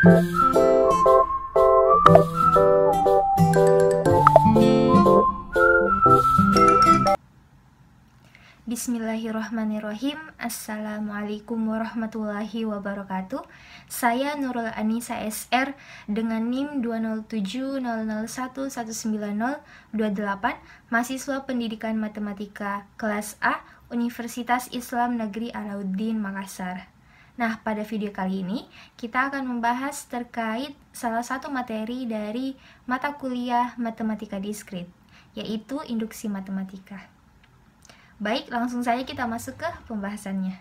Bismillahirrahmanirrahim. Assalamualaikum warahmatullahi wabarakatuh. Saya Nurul Anisa SR dengan NIM 20700119028, mahasiswa pendidikan matematika kelas A Universitas Islam Negeri Alauddin Makassar. Nah, pada video kali ini kita akan membahas terkait salah satu materi dari mata kuliah matematika diskrit, yaitu induksi matematika. Baik, langsung saja kita masuk ke pembahasannya.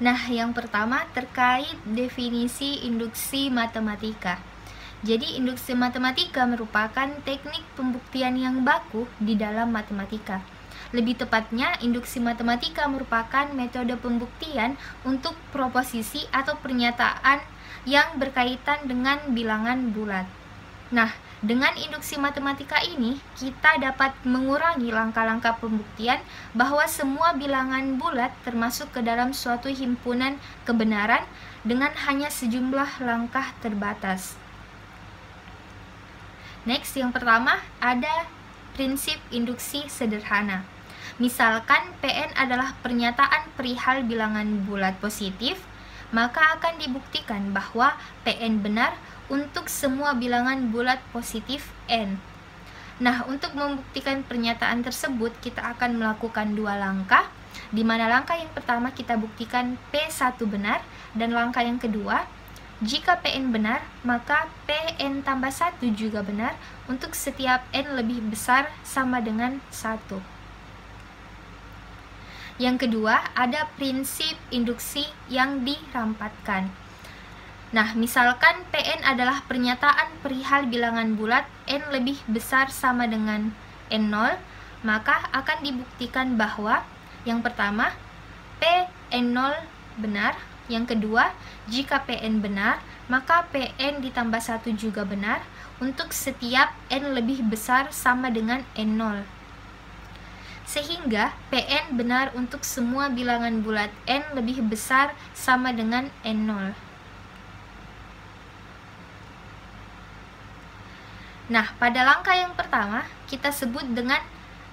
Nah, yang pertama terkait definisi induksi matematika. Jadi, induksi matematika merupakan teknik pembuktian yang baku di dalam matematika. Lebih tepatnya, induksi matematika merupakan metode pembuktian untuk proposisi atau pernyataan yang berkaitan dengan bilangan bulat. Nah, dengan induksi matematika ini, kita dapat mengurangi langkah-langkah pembuktian bahwa semua bilangan bulat termasuk ke dalam suatu himpunan kebenaran dengan hanya sejumlah langkah terbatas. Next, yang pertama ada prinsip induksi sederhana. Misalkan Pn adalah pernyataan perihal bilangan bulat positif, maka akan dibuktikan bahwa Pn benar untuk semua bilangan bulat positif n. Nah, untuk membuktikan pernyataan tersebut, kita akan melakukan dua langkah, di mana langkah yang pertama kita buktikan P1 benar, dan langkah yang kedua, jika Pn benar, maka Pn tambah 1 juga benar untuk setiap n lebih besar sama dengan 1. Yang kedua, ada prinsip induksi yang dirampatkan. Nah, misalkan Pn adalah pernyataan perihal bilangan bulat n lebih besar sama dengan n0, maka akan dibuktikan bahwa yang pertama, Pn0 benar. Yang kedua, jika Pn benar, maka Pn ditambah 1 juga benar untuk setiap n lebih besar sama dengan n0. Sehingga Pn benar untuk semua bilangan bulat n lebih besar sama dengan n0. Nah, pada langkah yang pertama kita sebut dengan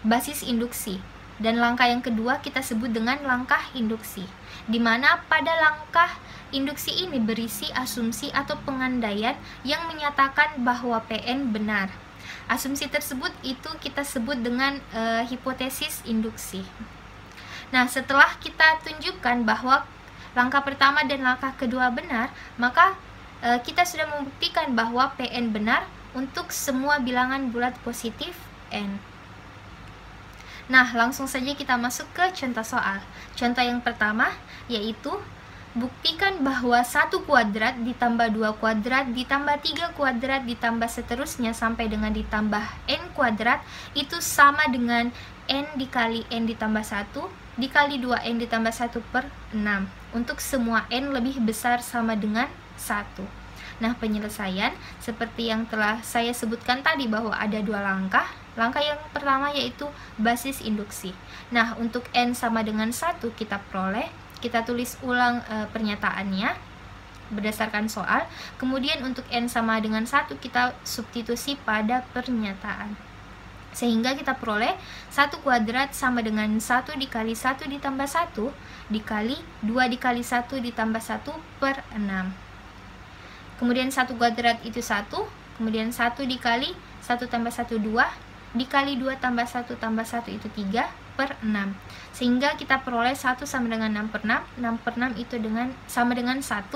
basis induksi, dan langkah yang kedua kita sebut dengan langkah induksi, di mana pada langkah induksi ini berisi asumsi atau pengandaian yang menyatakan bahwa Pn benar. Asumsi tersebut itu kita sebut dengan hipotesis induksi. Nah, setelah kita tunjukkan bahwa langkah pertama dan langkah kedua benar, maka kita sudah membuktikan bahwa Pn benar untuk semua bilangan bulat positif n. Nah, langsung saja kita masuk ke contoh soal. Contoh yang pertama yaitu buktikan bahwa 1 kuadrat ditambah 2 kuadrat ditambah 3 kuadrat ditambah seterusnya sampai dengan ditambah n kuadrat itu sama dengan n dikali n ditambah 1 dikali 2n ditambah 1 per 6 untuk semua n lebih besar sama dengan 1. Nah, penyelesaian seperti yang telah saya sebutkan tadi bahwa ada dua langkah. Langkah yang pertama yaitu basis induksi. Nah, untuk n sama dengan 1 kita tulis ulang pernyataannya berdasarkan soal. Kemudian untuk n sama dengan 1 kita substitusi pada pernyataan. Sehingga kita peroleh 1 kuadrat sama dengan 1 dikali 1 ditambah 1 dikali 2 dikali 1 ditambah 1 per 6. Kemudian 1 kuadrat itu 1, kemudian 1 dikali 1 tambah 1 2 dikali 2 tambah 1 tambah 1 itu 3 per 6. Sehingga kita peroleh 1 sama dengan 6 per 6. 6 per 6 itu sama dengan 1.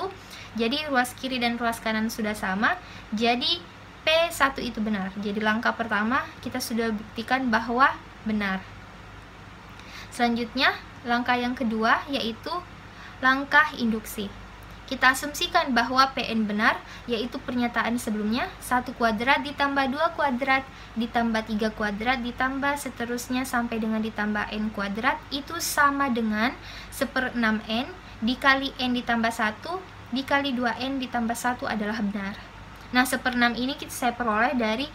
Jadi ruas kiri dan ruas kanan sudah sama. Jadi P1 itu benar. Jadi langkah pertama kita sudah buktikan bahwa benar. Selanjutnya, langkah yang kedua yaitu langkah induksi. Kita asumsikan bahwa Pn benar, yaitu pernyataan sebelumnya 1 kuadrat ditambah 2 kuadrat ditambah 3 kuadrat ditambah seterusnya sampai dengan ditambah n kuadrat itu sama dengan 1/6n dikali n ditambah 1 dikali 2n ditambah 1 adalah benar. Nah, 1/6 ini saya peroleh dari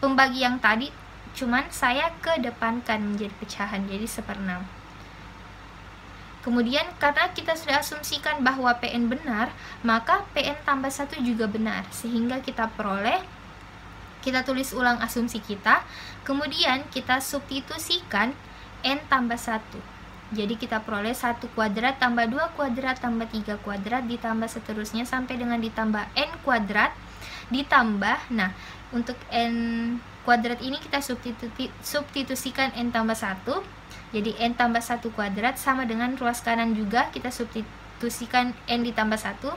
pembagi yang tadi, cuman saya kedepankan menjadi pecahan, jadi 1/6. Kemudian karena kita sudah asumsikan bahwa PN benar, maka PN tambah 1 juga benar, sehingga kita peroleh, kita tulis ulang asumsi kita, kemudian kita substitusikan N tambah 1. Jadi kita peroleh 1 kuadrat tambah 2 kuadrat tambah 3 kuadrat ditambah seterusnya sampai dengan ditambah N kuadrat ditambah, nah untuk N kuadrat ini kita substitusikan N tambah 1. Jadi N tambah 1 kuadrat sama dengan ruas kanan juga kita substitusikan N ditambah 1.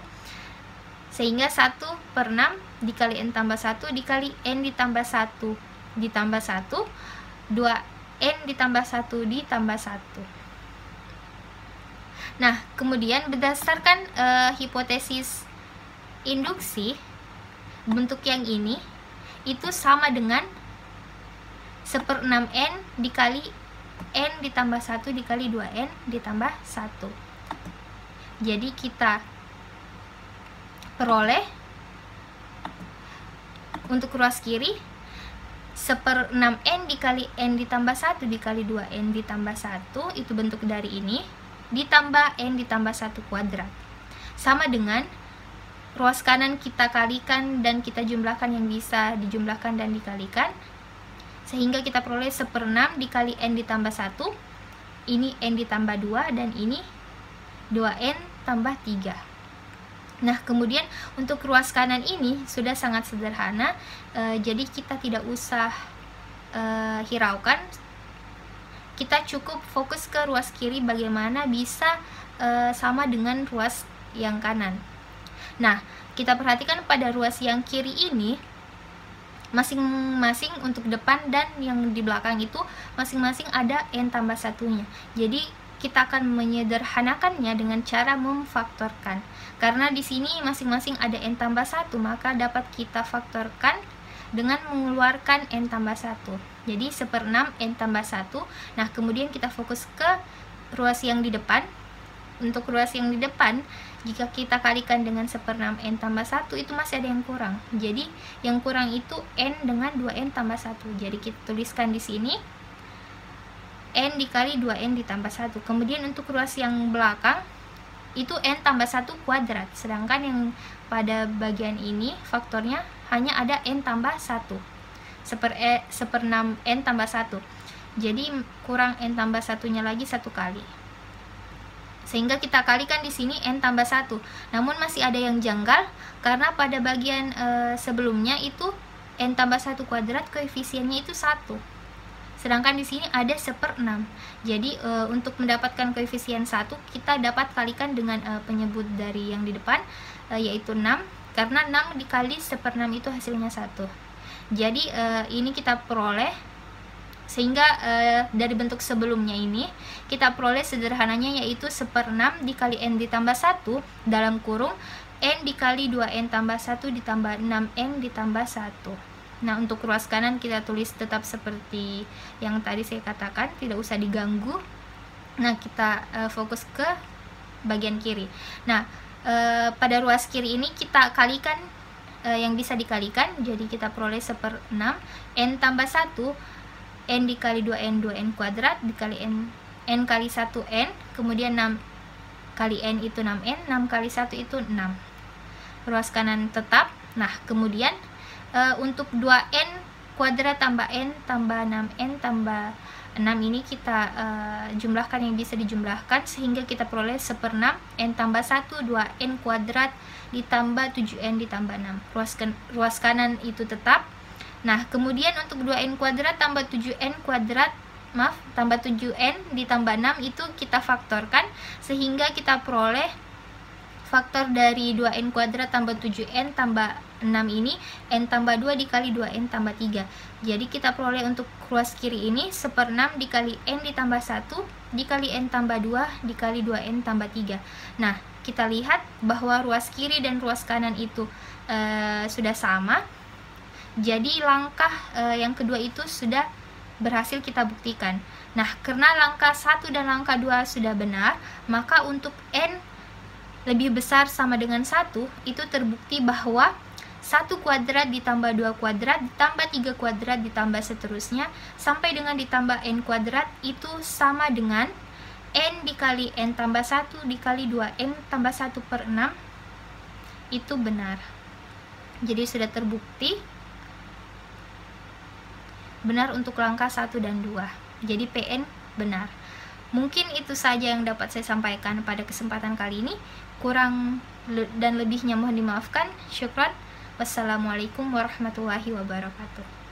Sehingga 1/6 dikali N tambah 1 dikali N ditambah 1 ditambah 1, 2N ditambah 1 ditambah 1. Nah, kemudian berdasarkan hipotesis induksi, bentuk yang ini itu sama dengan 1/6N dikali N ditambah 1 dikali 2N ditambah 1. Jadi kita peroleh untuk ruas kiri 1/6N dikali N ditambah 1 dikali 2N ditambah 1, itu bentuk dari ini, ditambah N ditambah 1 kuadrat. Sama dengan ruas kanan kita kalikan dan kita jumlahkan yang bisa dijumlahkan dan dikalikan, sehingga kita peroleh 1/6 dikali N ditambah 1, ini N ditambah 2, dan ini 2N tambah 3. Nah, kemudian untuk ruas kanan ini sudah sangat sederhana, jadi kita tidak usah hiraukan, kita cukup fokus ke ruas kiri bagaimana bisa sama dengan ruas yang kanan. Nah, kita perhatikan pada ruas yang kiri ini, masing-masing untuk depan dan yang di belakang itu masing-masing ada N tambah 1-nya. Jadi kita akan menyederhanakannya dengan cara memfaktorkan. Karena di sini masing-masing ada N tambah 1, maka dapat kita faktorkan dengan mengeluarkan N tambah 1. Jadi 1/6 N tambah 1. Nah, kemudian kita fokus ke ruas yang di depan. Untuk ruas yang di depan, jika kita kalikan dengan 1/6 N tambah 1, itu masih ada yang kurang. Jadi yang kurang itu N dengan 2N tambah 1. Jadi kita tuliskan di sini N dikali 2N ditambah 1. Kemudian untuk ruas yang belakang itu N tambah 1 kuadrat. Sedangkan yang pada bagian ini faktornya hanya ada N tambah 1. 1/6 N tambah 1. Jadi kurang N tambah 1-nya lagi 1 kali. Sehingga kita kalikan di sini N tambah 1. Namun masih ada yang janggal karena pada bagian sebelumnya itu N tambah 1 kuadrat koefisiennya itu 1. Sedangkan di sini ada 1/6. Jadi untuk mendapatkan koefisien 1 kita dapat kalikan dengan penyebut dari yang di depan, yaitu 6. Karena 6 dikali 1/6 itu hasilnya 1. Jadi ini kita peroleh, sehingga dari bentuk sebelumnya ini kita peroleh sederhananya yaitu 1/6 dikali N ditambah 1 dalam kurung N dikali 2N tambah 1 ditambah 6N ditambah 1. Nah, untuk ruas kanan kita tulis tetap seperti yang tadi saya katakan, tidak usah diganggu. Nah, kita fokus ke bagian kiri. Nah, pada ruas kiri ini kita kalikan yang bisa dikalikan, jadi kita peroleh 1/6 N tambah 1 N dikali 2N, 2N kuadrat dikali N kali 1N, kemudian 6 kali N itu 6N, 6 kali 1 itu 6. Ruas kanan tetap. Nah, kemudian untuk 2N kuadrat tambah N tambah 6N tambah 6 ini kita jumlahkan yang bisa dijumlahkan, sehingga kita peroleh 1/6 N tambah 1, 2N kuadrat ditambah 7N ditambah 6. Ruas kanan itu tetap. Nah, kemudian untuk 2N kuadrat tambah 7N kuadrat, tambah 7N ditambah 6 itu kita faktorkan, sehingga kita peroleh faktor dari 2N kuadrat tambah 7N tambah 6 ini N tambah 2 dikali 2N tambah 3. Jadi kita peroleh untuk ruas kiri ini 1/6 dikali N ditambah 1 dikali N tambah 2 dikali 2N tambah 3. Nah, kita lihat bahwa ruas kiri dan ruas kanan itu sudah sama. Jadi langkah yang kedua itu sudah berhasil kita buktikan. Nah, karena langkah 1 dan langkah 2 sudah benar, maka untuk N lebih besar sama dengan 1, itu terbukti bahwa 1 kuadrat ditambah 2 kuadrat ditambah 3 kuadrat ditambah seterusnya sampai dengan ditambah n kuadrat itu sama dengan n dikali n tambah 1 dikali 2n tambah 1 per 6, itu benar. Jadi sudah terbukti benar untuk langkah 1 dan 2. Jadi PN benar. Mungkin itu saja yang dapat saya sampaikan pada kesempatan kali ini. Kurang dan lebihnya mohon dimaafkan. Syukran. Wassalamualaikum warahmatullahi wabarakatuh.